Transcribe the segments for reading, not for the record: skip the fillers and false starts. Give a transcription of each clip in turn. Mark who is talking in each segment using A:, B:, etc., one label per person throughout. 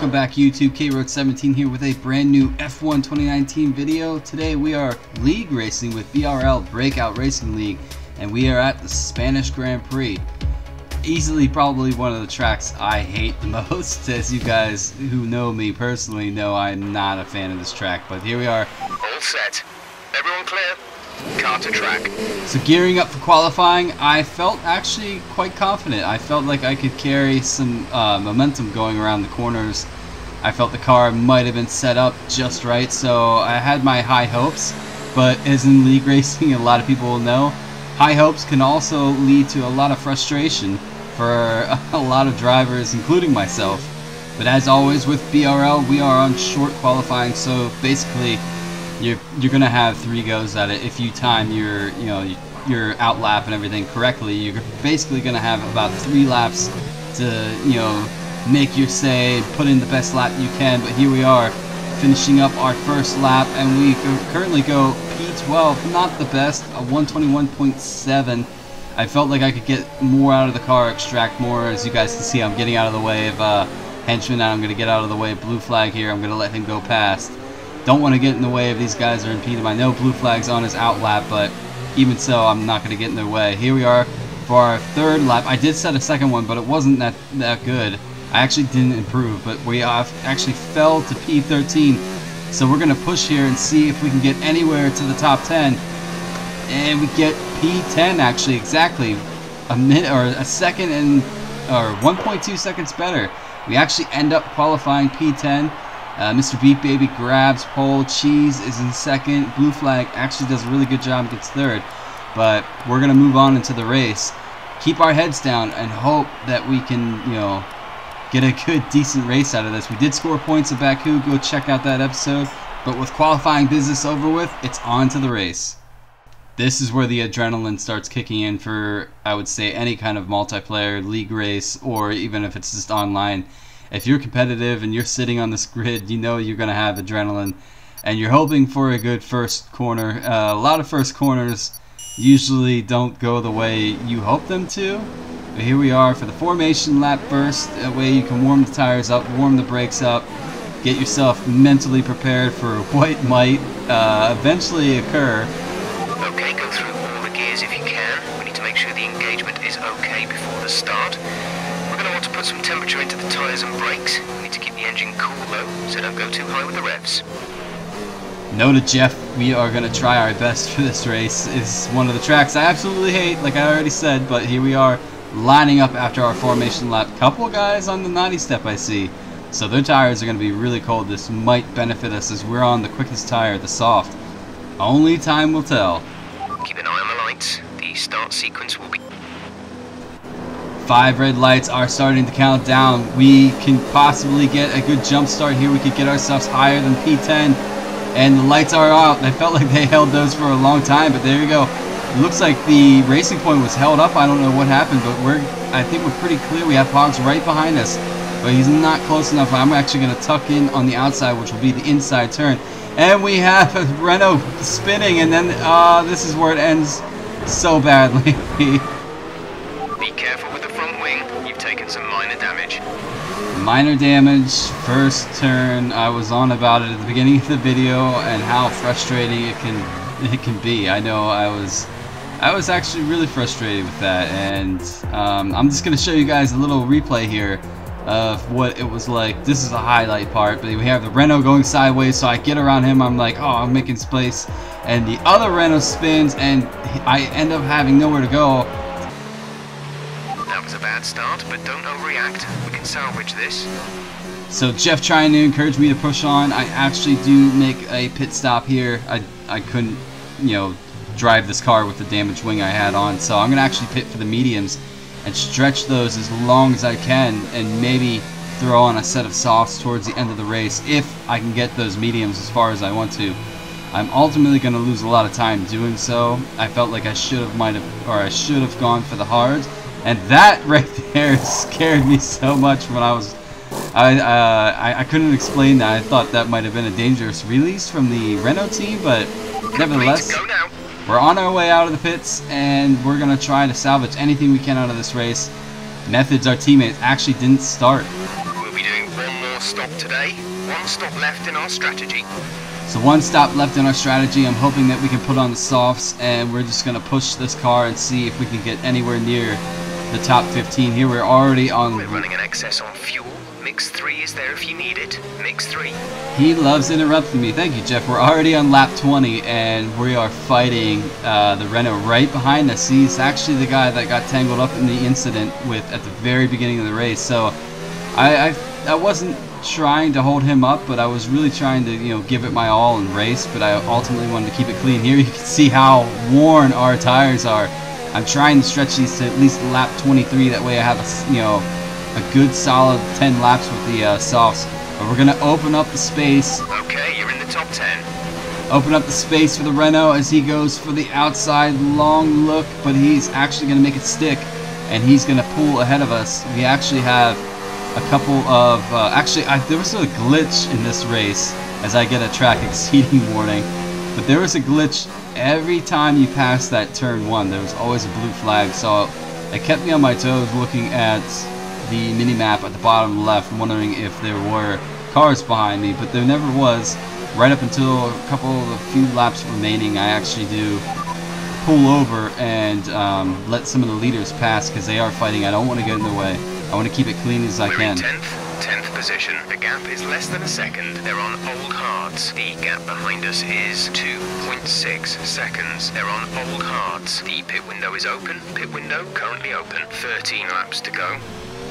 A: Welcome back YouTube, K-Road17 here with a brand new F1 2019 video. Today we are league racing with BRL Breakout Racing League, and we are at the Spanish Grand Prix. Easily probably one of the tracks I hate the most. As you guys who know me personally know, I'm not a fan of this track, but here we are.
B: All set. Everyone clear? Car to track.
A: So gearing up for qualifying, I felt actually quite confident. I felt like I could carry some momentum going around the corners. I felt the car might have been set up just right, so I had my high hopes. But as in league racing, a lot of people will know, high hopes can also lead to a lot of frustration for a lot of drivers, including myself. But as always with BRL, we are on short qualifying, so basically you're gonna have 3 goes at it. If you time your out lap and everything correctly, you're basically gonna have about 3 laps to make your say, put in the best lap you can. But here we are finishing up our first lap, and we currently go P12. Not the best, a 121.7. I felt like I could get more out of the car, extract more. As you guys can see, I'm getting out of the way of Henchman, and I'm gonna get out of the way of Blue Flag here. I'm gonna let him go past. Don't want to get in the way of these guys that are impeding. I know Blue Flag's on his out lap, but even so, I'm not going to get in their way. Here we are for our 3rd lap. I did set a 2nd one, but it wasn't that good. I actually didn't improve, but we actually fell to P13. So we're going to push here and see if we can get anywhere to the top 10. And we get P10 actually, exactly a minute or a second and or 1.2 seconds better. We actually end up qualifying P10. Mr. Beat Baby grabs pole, Cheese is in 2nd, Blue Flag actually does a really good job, gets 3rd, but we're going to move on into the race, keep our heads down, and hope that we can, get a good, decent race out of this. We did score points at Baku, go check out that episode, but with qualifying business over with, it's on to the race. This is where the adrenaline starts kicking in for, I would say, any kind of multiplayer league race, or even if it's just online. If you're competitive and you're sitting on this grid, you know you're going to have adrenaline, and you're hoping for a good first corner. A lot of first corners usually don't go the way you hope them to. But here we are for the formation lap burst. That way you can warm the tires up, warm the brakes up, get yourself mentally prepared for what might eventually occur.
B: Okay, go through all the gears if you can. We need to make sure the engagement is okay before the start. We're going to want to put some temperature into the tyres and brakes. We need to keep the engine cool though, so don't go too high with the revs.
A: Noted, Jeff. We are going to try our best for this race. It's one of the tracks I absolutely hate, like I already said, but here we are lining up after our formation lap. Couple guys on the naughty step I see, so their tires are going to be really cold. This might benefit us as we're on the quickest tire, the soft. Only time will tell.
B: Keep an eye on the lights. The start sequence will be...
A: 5 red lights are starting to count down. We can possibly get a good jump start here. We could get ourselves higher than P10. And the lights are out. I felt like they held those for a long time, but there you go. It looks like the racing point was held up. I don't know what happened, but I think we're pretty clear. We have Pogs right behind us, but he's not close enough. I'm actually going to tuck in on the outside, which will be the inside turn. And we have a Renault spinning, and then this is where it ends so badly.
B: Be careful with the front wing. You've taken some minor damage.
A: Minor damage, first turn. I was on about it at the beginning of the video and how frustrating it can be. I know I was actually really frustrated with that, and I'm just gonna show you guys a little replay here of what it was like. This is the highlight part, but we have the Renault going sideways, so I get around him. I'm like, oh, I'm making space, and the other Renault spins, and I end up having nowhere to go.
B: That was a bad start, but don't overreact. We can salvage this.
A: So Jeff trying to encourage me to push on. I actually do make a pit stop here. I couldn't, drive this car with the damaged wing I had on, so I'm gonna actually pit for the mediums and stretch those as long as I can, and maybe throw on a set of softs towards the end of the race if I can get those mediums as far as I want to. I'm ultimately going to lose a lot of time doing so. I felt like I should have gone for the hards, and that right there scared me so much when I couldn't explain that. I thought that might have been a dangerous release from the Renault team, but nevertheless, we're on our way out of the pits, and we're going to try to salvage anything we can out of this race. Methods, our teammate, actually didn't start.
B: We'll be doing one more more stop today. One stop left in our strategy.
A: So one stop left in our strategy. I'm hoping that we can put on the softs, and we're just going to push this car and see if we can get anywhere near the top 15 here. We're already on...
B: We're running an excess on fuel. Mix 3 is there if you need it. Mix 3.
A: He loves interrupting me. Thank you, Jeff. We're already on lap 20, and we are fighting the Renault right behind us. He's actually the guy that got tangled up in the incident with at the very beginning of the race. So I wasn't trying to hold him up, but I was really trying to, give it my all and race. But I ultimately wanted to keep it clean. Here you can see how worn our tires are. I'm trying to stretch these to at least lap 23. That way I have a good solid 10 laps with the softs. But we're gonna open up the space.
B: Okay, you're in the top 10.
A: Open up the space for the Renault as he goes for the outside long look, but he's actually gonna make it stick, and he's gonna pull ahead of us. We actually have a couple of there was a glitch in this race, as I get a track exceeding warning. But there was a glitch every time you pass that turn 1. There was always a blue flag, so it kept me on my toes looking at the mini-map at the bottom left, wondering if there were cars behind me, but there never was. Right up until a few laps remaining, I actually do pull over and let some of the leaders pass, because they are fighting. I don't want to get in their way. I want to keep it clean as I can.
B: We're in 10th position. The gap is less than a second. They're on old hards. The gap behind us is 2.6 seconds. They're on old hards. The pit window is open. Pit window currently open. 13 laps to go.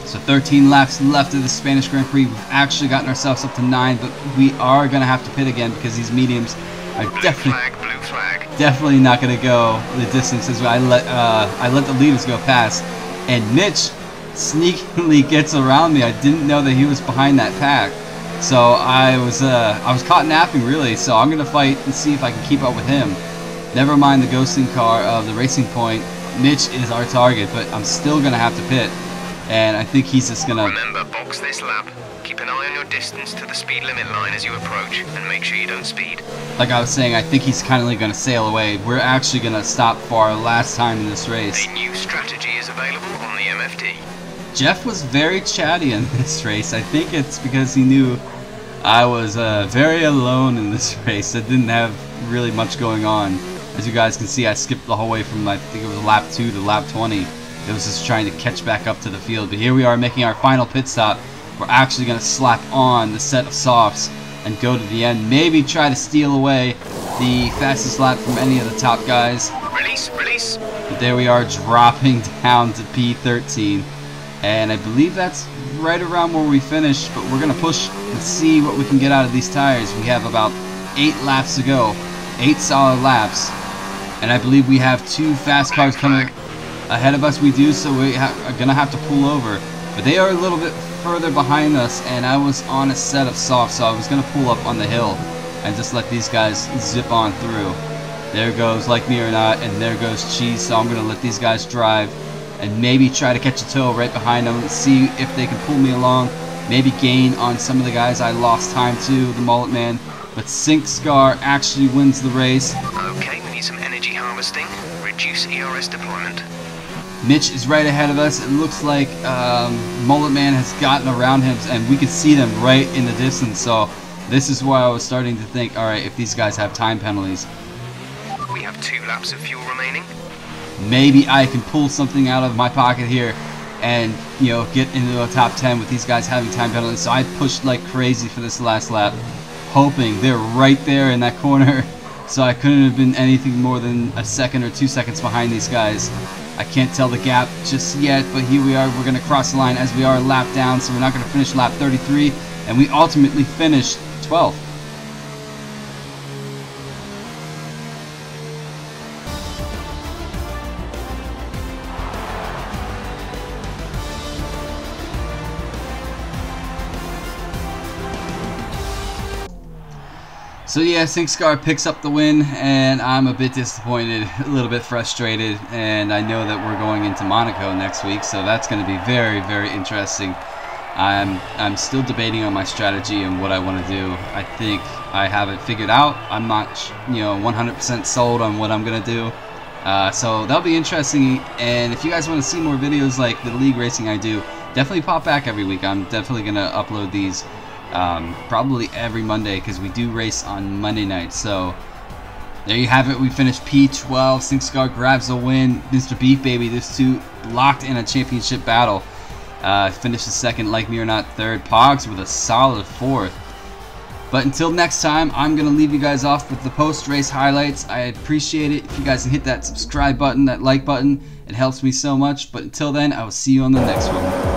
A: So 13 laps left of the Spanish Grand Prix. We've actually gotten ourselves up to 9, but we are going to have to pit again because these mediums are
B: blue flag.
A: Definitely not going to go the distances. I let the leaders go past, and Mitch sneakily gets around me. I didn't know that he was behind that pack, so I was caught napping really. So I'm going to fight and see if I can keep up with him. Never mind the ghosting car of the Racing Point. Mitch is our target, but I'm still going to have to pit. And I think he's just gonna...
B: Remember, box this lap. Keep an eye on your distance to the speed limit line as you approach, and make sure you don't speed.
A: Like I was saying, I think he's kindly gonna sail away. We're actually gonna stop for our last time in this race.
B: A new strategy is available on the MFD.
A: Jeff was very chatty in this race. I think it's because he knew I was very alone in this race. I didn't have really much going on. As you guys can see, I skipped the whole way from, I think it was lap 2 to lap 20. It was just trying to catch back up to the field. But here we are making our final pit stop. We're actually going to slap on the set of softs and go to the end. Maybe try to steal away the fastest lap from any of the top guys.
B: Release.
A: But there we are, dropping down to P13. And I believe that's right around where we finished. But we're going to push and see what we can get out of these tires. We have about 8 laps to go. 8 solid laps. And I believe we have 2 fast cars coming ahead of us. We do, so we are gonna have to pull over, but they are a little bit further behind us, and I was on a set of softs, so I was gonna pull up on the hill and just let these guys zip on through. There goes Like Me or Not, and there goes Cheese. So I'm gonna let these guys drive and maybe try to catch a tow right behind them and see if they can pull me along, maybe gain on some of the guys I lost time to, the Mullet Man. But Sink Scar actually wins the race.
B: Okay, we need some energy harvesting. Reduce ERS deployment.
A: Mitch is right ahead of us. It looks like Mullet Man has gotten around him, and we can see them right in the distance. So this is why I was starting to think, all right, if these guys have time penalties,
B: we have 2 laps of fuel remaining.
A: Maybe I can pull something out of my pocket here and, get into a top 10 with these guys having time penalties. So I pushed like crazy for this last lap, hoping they're right there in that corner. So I couldn't have been anything more than a second or 2 seconds behind these guys. I can't tell the gap just yet, but here we are. We're going to cross the line as we are lap down, so we're not going to finish lap 33, and we ultimately finished 12th. So yeah, Sink Scar picks up the win, and I'm a bit disappointed, a little bit frustrated, and I know that we're going into Monaco next week, so that's going to be very, very interesting. I'm still debating on my strategy and what I want to do. I think I have it figured out. I'm not, 100% sold on what I'm going to do. So that'll be interesting, and if you guys want to see more videos like the league racing I do, definitely pop back every week. I'm definitely going to upload these probably every Monday because we do race on Monday night. So there you have it. We finished P12. SingScar grabs a win. Mr. Beef Baby, these two locked in a championship battle. Finished the second, Like Me or Not third. Pogs with a solid fourth. But until next time, I'm going to leave you guys off with the post-race highlights. I appreciate it if you guys can hit that subscribe button, that like button. It helps me so much. But until then, I will see you on the next one.